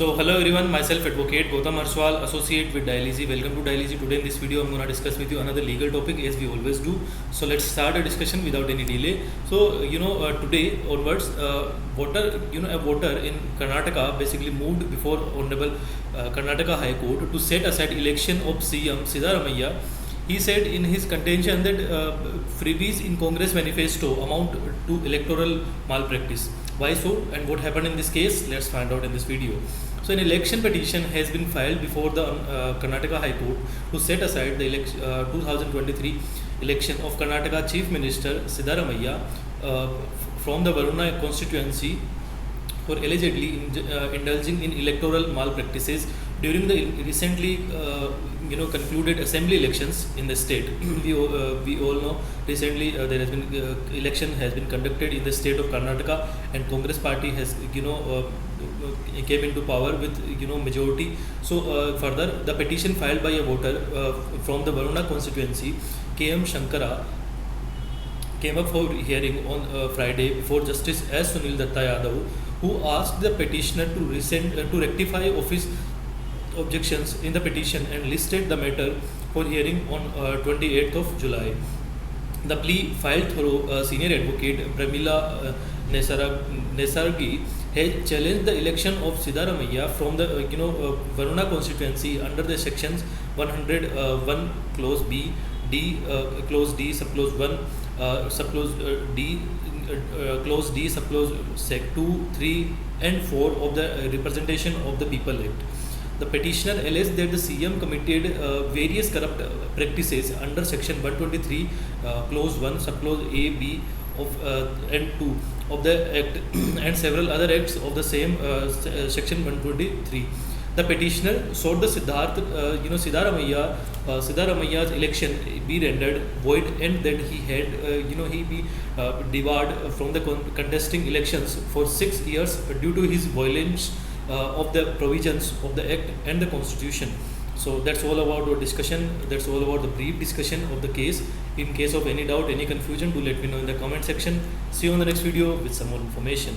So hello everyone, myself Advocate Gautam Arswal, Associate with Dialyzy. Welcome to Dialyzy. Today in this video, I'm going to discuss with you another legal topic as we always do. So let's start a discussion without any delay. So today onwards, a voter in Karnataka basically moved before Honorable Karnataka High Court to set aside election of CM Siddaramaiah. He said in his contention that freebies in Congress manifesto amount to electoral malpractice. Why so and what happened in this case? Let's find out in this video. So, an election petition has been filed before the Karnataka High Court to set aside the 2023 election of Karnataka Chief Minister Siddaramaiah from the Varuna constituency for allegedly indulging in electoral malpractices during the recently concluded assembly elections in the state. we all know recently there has been election has been conducted in the state of Karnataka, and Congress party has came into power with majority. So further, the petition filed by a voter from the Varuna constituency, KM Shankara, came up for hearing on Friday before Justice S. Sunil Datta Yadav, who asked the petitioner to rectify office objections in the petition and listed the matter for hearing on 28th of July. The plea filed through senior advocate Pramila Nesargi has challenged the election of Siddaramaiah from the Varuna constituency under the sections 101 clause B, D, clause D, subclause 1, subclause D, clause D, subclause sec 2, 3 and 4 of the Representation of the People Act. The petitioner alleged that the CM committed various corrupt practices under section 123 clause 1, subclause A, B of and 2 of the Act and several other acts of the same section 123. The petitioner sought the Siddaramaiah's election be rendered void and that he had he be debarred from the contesting elections for 6 years due to his violence of the provisions of the Act and the Constitution. So that's all about our discussion. That's all about the brief discussion of the case. In case of any doubt, any confusion, do let me know in the comment section. See you on the next video with some more information.